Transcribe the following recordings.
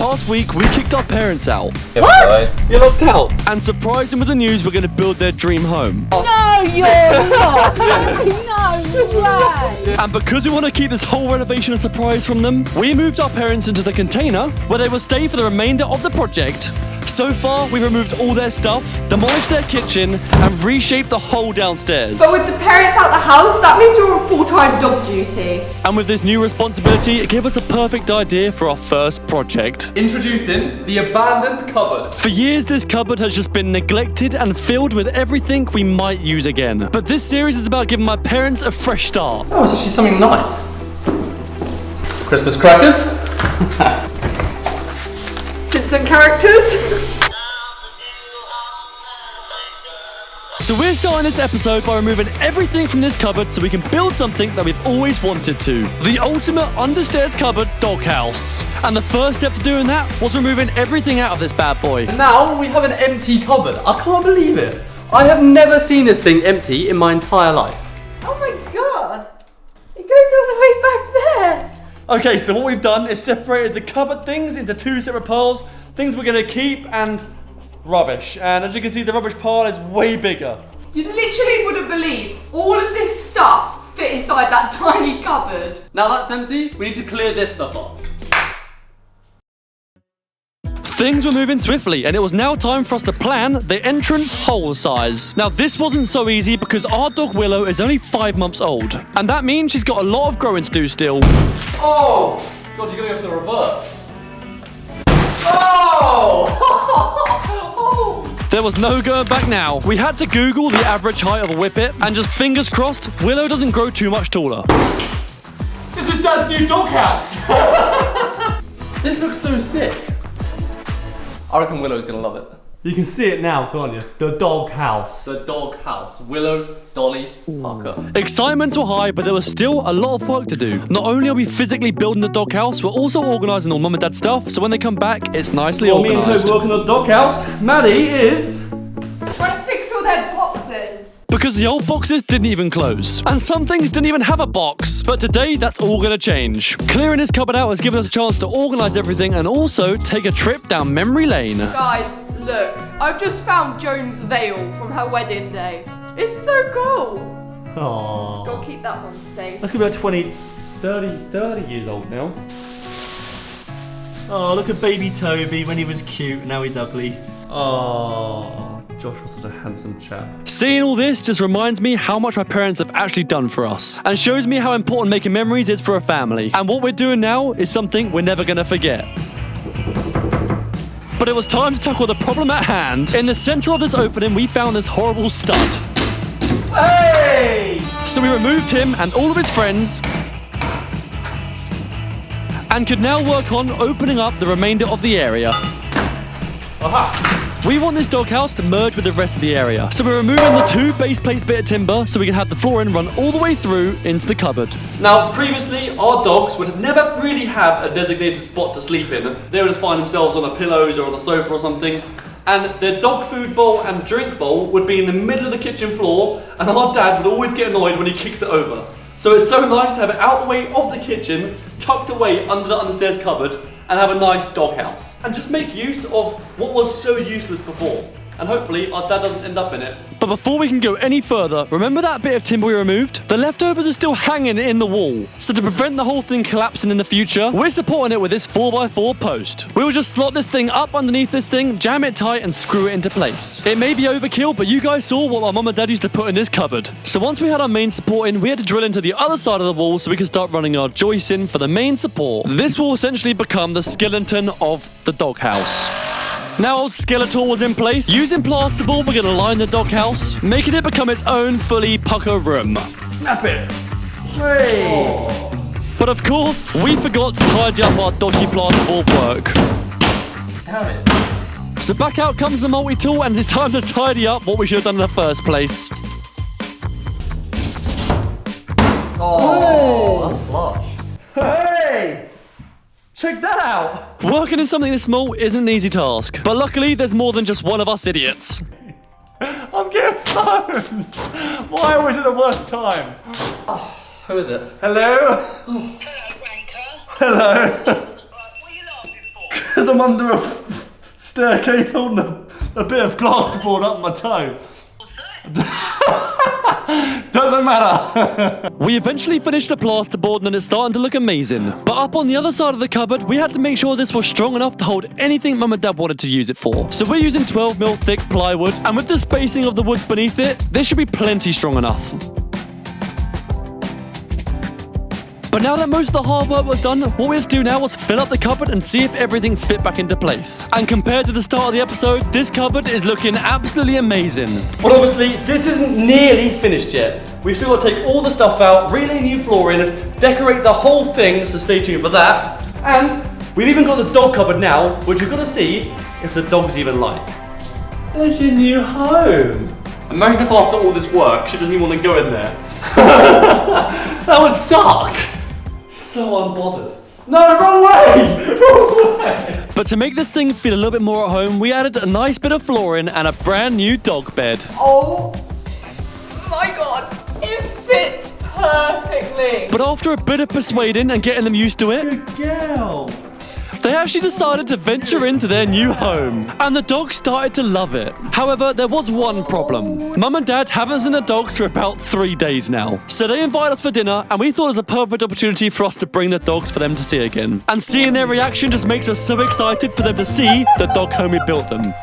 last week we kicked our parents out. What? You're locked out. And surprised them with the news we're going to build their dream home. No, you're not. No way. And because we want to keep this whole renovation a surprise from them, we moved our parents into the container where they will stay for the remainder of the project. So far, we've removed all their stuff, demolished their kitchen, and reshaped the whole downstairs. But with the parents out the house, that means we're on full-time dog duty. And with this new responsibility, it gave us a perfect idea for our first project. Introducing the abandoned cupboard. For years, this cupboard has just been neglected and filled with everything we might use again. But this series is about giving my parents a fresh start. Oh, it's actually something nice. Christmas crackers. Simpson characters. So we're starting this episode by removing everything from this cupboard so we can build something that we've always wanted to. The ultimate understairs cupboard doghouse. And the first step to doing that was removing everything out of this bad boy. And now we have an empty cupboard. I can't believe it. I have never seen this thing empty in my entire life. Oh my god. It goes all the way back there. Okay, so what we've done is separated the cupboard things into two separate piles. Things we're going to keep and rubbish. And as you can see, the rubbish pile is way bigger. You literally wouldn't believe all of this stuff fit inside that tiny cupboard. Now that's empty, we need to clear this stuff up. Things were moving swiftly, and it was now time for us to plan the entrance hole size. Now, this wasn't so easy because our dog Willow is only 5 months old, and that means she's got a lot of growing to do still. Oh! God, you're gonna go for the reverse. Oh! There was no going back now. We had to Google the average height of a whippet, and just fingers crossed, Willow doesn't grow too much taller. This is Dad's new doghouse! This looks so sick. I reckon Willow's gonna love it. You can see it now, can't you? The doghouse. The doghouse. Willow, Dolly, Parker. Excitements were high, but there was still a lot of work to do. Not only are we physically building the doghouse, we're also organising all Mum and Dad's stuff, so when they come back, it's nicely organised. Me and Toby working on the doghouse. Maddie is Trying to fix all their boxes. Because the old boxes didn't even close. And some things didn't even have a box. But today, that's all gonna change. Clearing this cupboard out has given us a chance to organise everything and also take a trip down memory lane. Guys, look. I've just found Joan's veil from her wedding day. It's so cool. Aww. Go keep that one safe. That's about 20, 30 years old now. Oh, look at baby Toby when he was cute, now he's ugly. Oh, Josh was such a handsome chap. Seeing all this just reminds me how much my parents have actually done for us. And shows me how important making memories is for a family. And what we're doing now is something we're never gonna forget. But it was time to tackle the problem at hand. In the centre of this opening, we found this horrible stud. Hey! So we removed him and all of his friends and could now work on opening up the remainder of the area. Aha! We want this doghouse to merge with the rest of the area. So we're removing the 2 base plates bit of timber so we can have the flooring run all the way through into the cupboard. Now, previously, our dogs would never really have a designated spot to sleep in. They would just find themselves on the pillows or on the sofa or something. And their dog food bowl and drink bowl would be in the middle of the kitchen floor, and our dad would always get annoyed when he kicks it over. So it's so nice to have it out the way of the kitchen, tucked away under the understairs cupboard, and have a nice doghouse. And just make use of what was so useless before. And hopefully our dad doesn't end up in it. But before we can go any further, remember that bit of timber we removed? The leftovers are still hanging in the wall. So to prevent the whole thing collapsing in the future, we're supporting it with this 4x4 post. We will just slot this thing up underneath this thing, jam it tight and screw it into place. It may be overkill, but you guys saw what our mum and dad used to put in this cupboard. So once we had our main support in, we had to drill into the other side of the wall so we could start running our joists in for the main support. This will essentially become the skeleton of the doghouse. Now Skeletor was in place, using plasterboard we're going to line the doghouse, making it become its own fully pucker room. Snap it! Hey! But of course, we forgot to tidy up our dodgy plasterboard work. Damn it. So back out comes the multi-tool and it's time to tidy up what we should have done in the first place. Oh, that's lush. Hey! Check that out! Working in something this small isn't an easy task, but luckily there's more than just one of us idiots. I'm getting phoned! Why was it the worst time? Oh, who is it? Hello? Hello, wanker. Hello? What are you laughing for? Because I'm under a staircase holding a bit of plasterboard up my toe. Doesn't matter. We eventually finished the plasterboard and it's starting to look amazing. But up on the other side of the cupboard, we had to make sure this was strong enough to hold anything Mum and Dad wanted to use it for. So we're using 12mm thick plywood, and with the spacing of the woods beneath it, this should be plenty strong enough. But now that most of the hard work was done, what we had to do now was fill up the cupboard and see if everything fit back into place. And compared to the start of the episode, this cupboard is looking absolutely amazing. But obviously, this isn't nearly finished yet. We've still got to take all the stuff out, relay new flooring, decorate the whole thing, so stay tuned for that. And we've even got the dog cupboard now, which we've got to see if the dogs even like. There's your new home. Imagine if after all this work, she doesn't even want to go in there. That would suck. So unbothered. No, wrong way! Wrong way! But to make this thing feel a little bit more at home, we added a nice bit of flooring and a brand new dog bed. Oh my god, it fits perfectly. But after a bit of persuading and getting them used to it, Good girl. they actually decided to venture into their new home. And the dogs started to love it. However, there was one problem. Mum and Dad haven't seen the dogs for about 3 days now. So they invited us for dinner, and we thought it was a perfect opportunity for us to bring the dogs for them to see again. And seeing their reaction just makes us so excited for them to see the dog home we built them.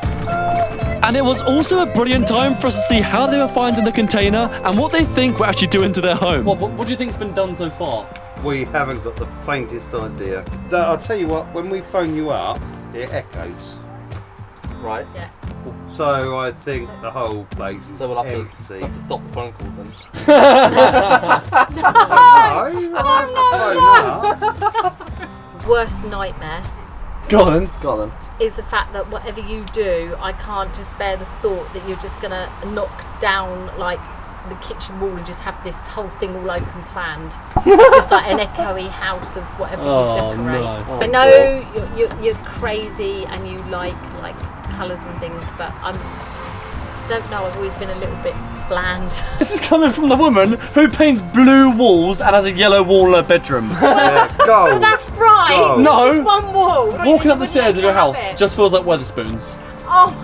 And it was also a brilliant time for us to see how they were finding the container and what they think we're actually doing to their home. What do you think's been done so far? We haven't got the faintest idea. I'll tell you what, when we phone you up, it echoes. Right. So I think the whole place is So we'll have empty. to stop the phone calls then. Worst nightmare Go on then. is the fact that whatever you do, I can't just bear the thought that you're just gonna knock down like the kitchen wall and just have this whole thing all open planned, just like an echoey house of whatever you decorate. no. I know you're crazy and you like colours and things, but don't know. I've always been a little bit bland. This is coming from the woman who paints blue walls and has a yellow wall in her bedroom. Yeah, go. Oh, that's bright. Go. No. It's just one wall. Walking up the stairs of your house Have it. just feels like Weatherspoons. Oh,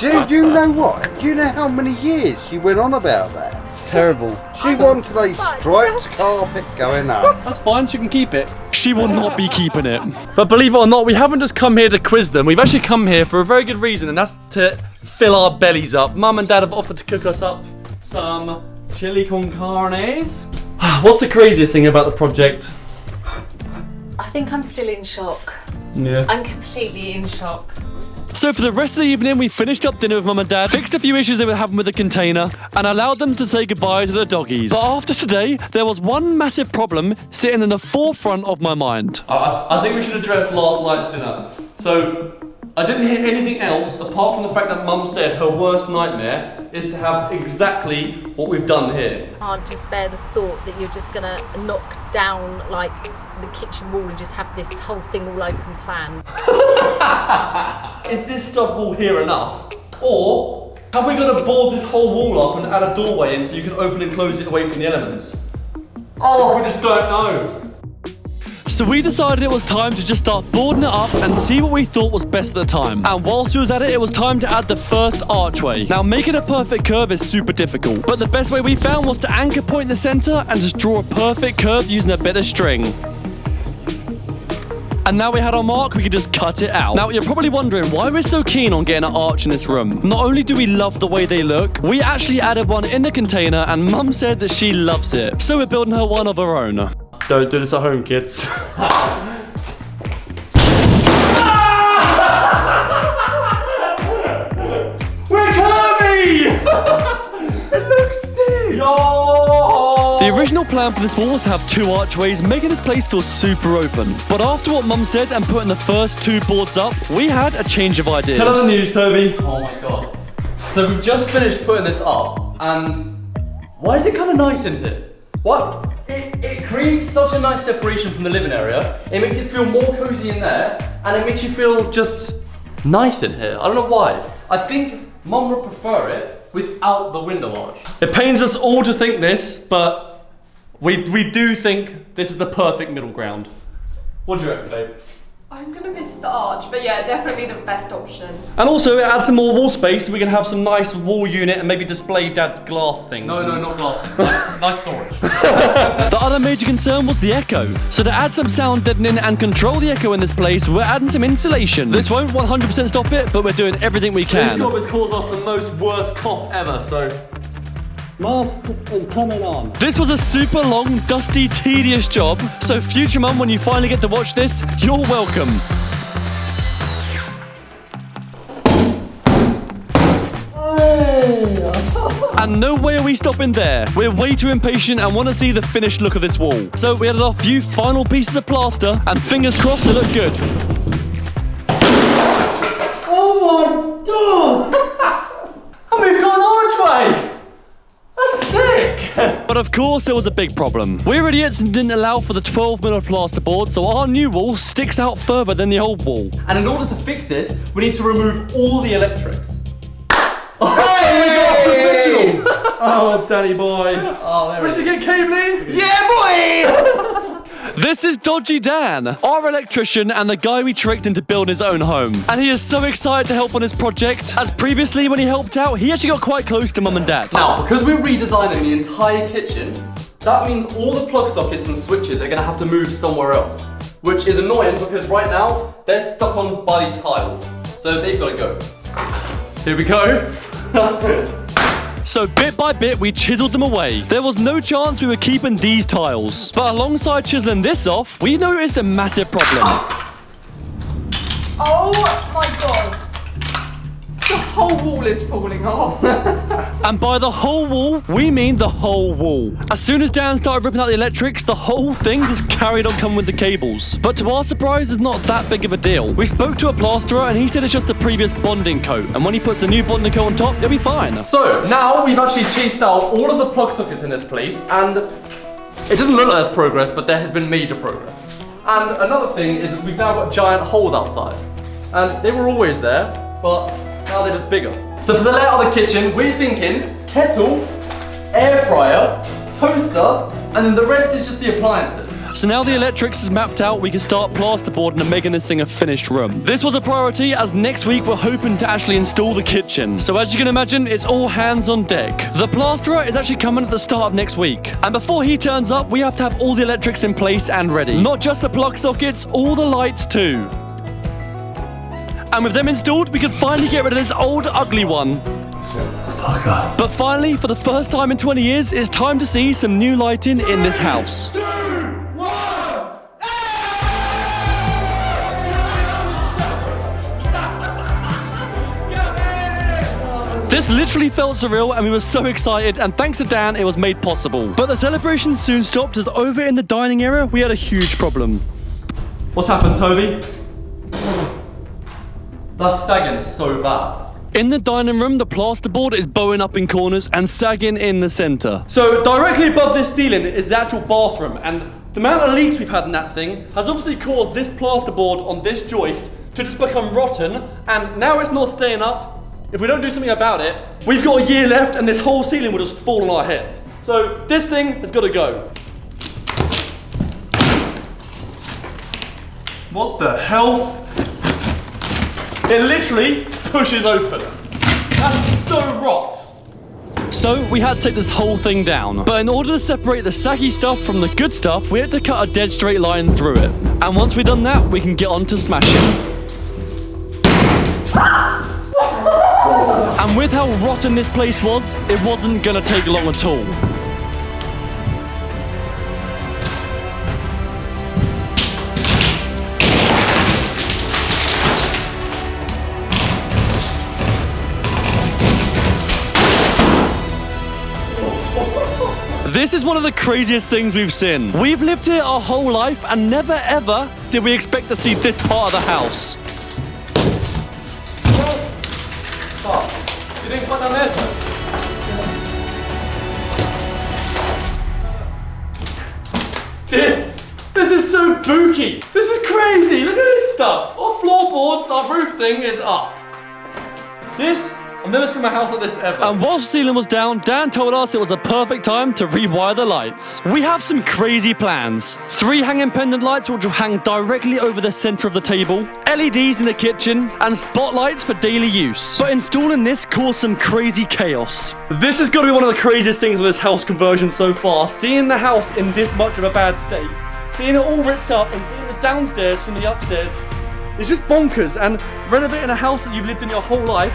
Do you know what? Do you know how many years she went on about that? It's terrible. She wanted a striped carpet going up. That's fine, she can keep it. She will not be keeping it. But believe it or not, we haven't just come here to quiz them. We've actually come here for a very good reason, and that's to fill our bellies up. Mum and Dad have offered to cook us up some chili con carnes. What's the craziest thing about the project? I think I'm still in shock. Yeah. I'm completely in shock. So for the rest of the evening, we finished up dinner with Mum and Dad, fixed a few issues they were having with the container, and allowed them to say goodbye to the doggies. But after today, there was one massive problem sitting in the forefront of my mind. I think we should address last night's dinner. So, I didn't hear anything else apart from the fact that Mum said her worst nightmare is to have exactly what we've done here. I can't just bear the thought that you're just gonna knock down like the kitchen wall and just have this whole thing all open planned. Is this stud wall here enough? Or have we got to board this whole wall up and add a doorway in so you can open and close it away from the elements? Oh, we just don't know. So we decided it was time to just start boarding it up and see what we thought was best at the time. And whilst we was at it, it was time to add the first archway. Now, making a perfect curve is super difficult, but the best way we found was to anchor point in the center and just draw a perfect curve using a bit of string. And now we had our mark, we could just cut it out. Now, you're probably wondering why we're so keen on getting an arch in this room. Not only do we love the way they look, we actually added one in the container and Mum said that she loves it. So we're building her one of her own. Don't do this at home, kids. We're curvy! It looks sick! Yo! The original plan for this wall was to have 2 archways, making this place feel super open. But after what Mum said and putting the first 2 boards up, we had a change of ideas. Tell us the news, Toby. Oh my god. So we've just finished putting this up, and why is it kind of nice in here? What? It creates such a nice separation from the living area. It makes it feel more cozy in there, and it makes you feel just nice in here. I don't know why. I think Mum would prefer it without the window arch. It pains us all to think this, but we do think this is the perfect middle ground. What do you reckon, babe? I'm gonna miss the arch, but yeah, definitely the best option. And also, it adds some more wall space so we can have some nice wall unit and maybe display Dad's glass things. No, not glass. Nice storage. The other major concern was the echo. So to add some sound deadening and control the echo in this place, we're adding some insulation. This won't 100% stop it, but we're doing everything we This can. job has caused us the most worst cough ever, so... Mask is coming on. This was a super long, dusty, tedious job, so future mum, when you finally get to watch this, you're welcome. And no way are we stopping there. We're way too impatient and want to see the finished look of this wall. So we added a few final pieces of plaster, and fingers crossed they look good. Oh my god! And we've got an archway! That's sick! But of course there was a big problem. We're idiots and didn't allow for the 12mm plasterboard, so our new wall sticks out further than the old wall. And in order to fix this, we need to remove all the electrics. Oh, we got professional! Oh, Danny boy. Oh, there we go. Get cabling? Yeah, boy! This is Dodgy Dan, our electrician and the guy we tricked into building his own home. And he is so excited to help on this project, as previously when he helped out, he actually got quite close to Mum and Dad. Now, because we're redesigning the entire kitchen, that means all the plug sockets and switches are going to have to move somewhere else. Which is annoying because right now, they're stuck on by these tiles. So they've got to go. Here we go. So bit by bit, we chiseled them away. There was no chance we were keeping these tiles. But alongside chiseling this off, we noticed a massive problem. Oh my god. The whole wall is falling off. And by the whole wall, we mean the whole wall. As soon as Dan started ripping out the electrics, the whole thing just carried on coming with the cables. But to our surprise, it's not that big of a deal. We spoke to a plasterer and he said it's just the previous bonding coat. And when he puts the new bonding coat on top, it'll be fine. So, now we've actually chased out all of the plug sockets in this place, and it doesn't look like there's progress, but there has been major progress. And another thing is that we've now got giant holes outside. And they were always there, but now they're just bigger. So for the layout of the kitchen, we're thinking kettle, air fryer, toaster, and then the rest is just the appliances. So now the electrics is mapped out, we can start plasterboarding and making this thing a finished room. This was a priority, as next week we're hoping to actually install the kitchen. So as you can imagine, it's all hands on deck. The plasterer is actually coming at the start of next week. And before he turns up, we have to have all the electrics in place and ready. Not just the plug sockets, all the lights too. And with them installed, we can finally get rid of this old, ugly one. But finally, for the first time in 20 years, it's time to see some new lighting in this house. This literally felt surreal and we were so excited, and thanks to Dan, it was made possible. But the celebration soon stopped, as over in the dining area, we had a huge problem. What's happened, Toby? That's sagging so bad. In the dining room, the plasterboard is bowing up in corners and sagging in the center. So directly above this ceiling is the actual bathroom, and the amount of leaks we've had in that thing has obviously caused this plasterboard on this joist to just become rotten, and now it's not staying up. If we don't do something about it, we've got a year left and this whole ceiling will just fall on our heads. So this thing has got to go. What the hell? It literally pushes open. That's so rot. So we had to take this whole thing down. But in order to separate the saggy stuff from the good stuff, we had to cut a dead straight line through it. And once we've done that, we can get on to smashing. And with how rotten this place was, it wasn't gonna take long at all. This is one of the craziest things we've seen. We've lived here our whole life and never ever did we expect to see this part of the house. You didn't cut down there, Tom? This is so booky. This is crazy. Look at this stuff. Our floorboards, our roof thing is up. This I've never seen my house like this ever. And whilst the ceiling was down, Dan told us it was a perfect time to rewire the lights. We have some crazy plans. 3 hanging pendant lights which will hang directly over the centre of the table, LEDs in the kitchen, and spotlights for daily use. But installing this caused some crazy chaos. This has got to be one of the craziest things with this house conversion so far. Seeing the house in this much of a bad state, seeing it all ripped up, and seeing the downstairs from the upstairs is just bonkers. And renovating a house that you've lived in your whole life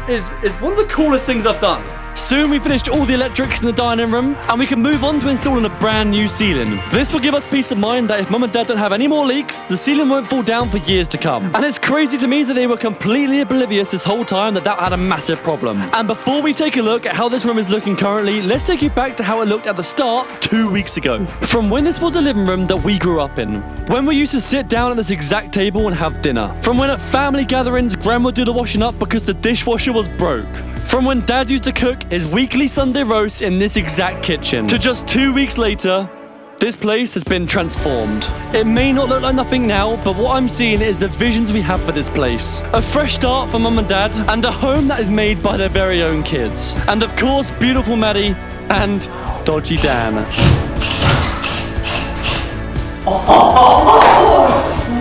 is one of the coolest things I've done. Soon we finished all the electrics in the dining room and we can move on to installing a brand new ceiling. This will give us peace of mind that if Mum and Dad don't have any more leaks, the ceiling won't fall down for years to come. And it's crazy to me that they were completely oblivious this whole time that had a massive problem. And before we take a look at how this room is looking currently, let's take you back to how it looked at the start 2 weeks ago. From when this was a living room that we grew up in. When we used to sit down at this exact table and have dinner. From when at family gatherings, Gran would do the washing up because the dishwasher was broke. From when Dad used to cook his weekly Sunday roast in this exact kitchen. To just 2 weeks later, this place has been transformed. It may not look like nothing now, but what I'm seeing is the visions we have for this place. A fresh start for Mum and Dad, and a home that is made by their very own kids. And of course, beautiful Maddie and dodgy Dan.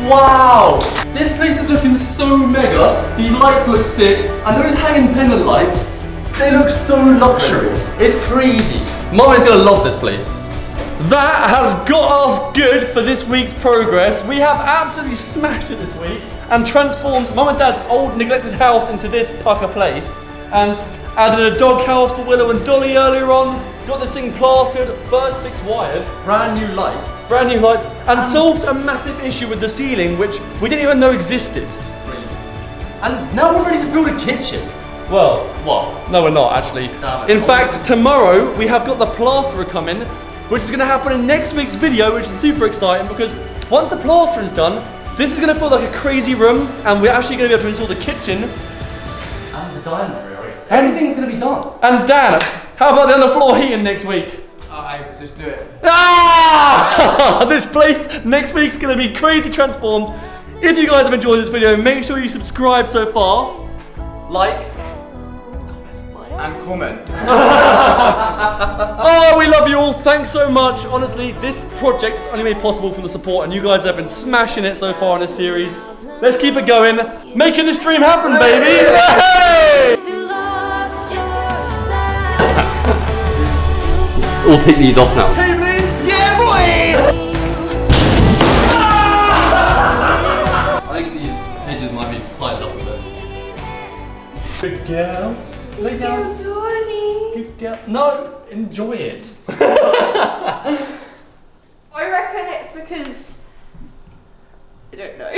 Wow! This place is looking so mega. These lights look sick, and those hanging pendant lights, they look so luxury. It's crazy. Mum is gonna love this place. That has got us good for this week's progress. We have absolutely smashed it this week and transformed Mum and Dad's old neglected house into this pucker place. And added a dog house for Willow and Dolly earlier on. Got this thing plastered, first fix wired, brand new lights, and solved a massive issue with the ceiling, which we didn't even know existed. And now we're ready to build a kitchen. Well, what? No, we're not actually. In fact, tomorrow we have got the plasterer coming, which is going to happen in next week's video, which is super exciting because once the plaster is done, this is going to feel like a crazy room, and we're actually going to be able to install the kitchen and the dining area. Everything's going to be done. And Dan, how about the underfloor heating next week? Let's do it. Ah! This place next week's going to be crazy transformed. If you guys have enjoyed this video, make sure you subscribe so far, like, And comment. Oh, we love you all. Thanks so much. Honestly, this project is only made possible from the support, and you guys have been smashing it so far in this series. Let's keep it going. Making this dream happen, baby. Hey! We'll take these off now. Hey, man. Yeah, boy! I think these edges might be tightened up a bit. Good girls. Lay down. Good girl. No, enjoy it. I reckon it's because I don't know.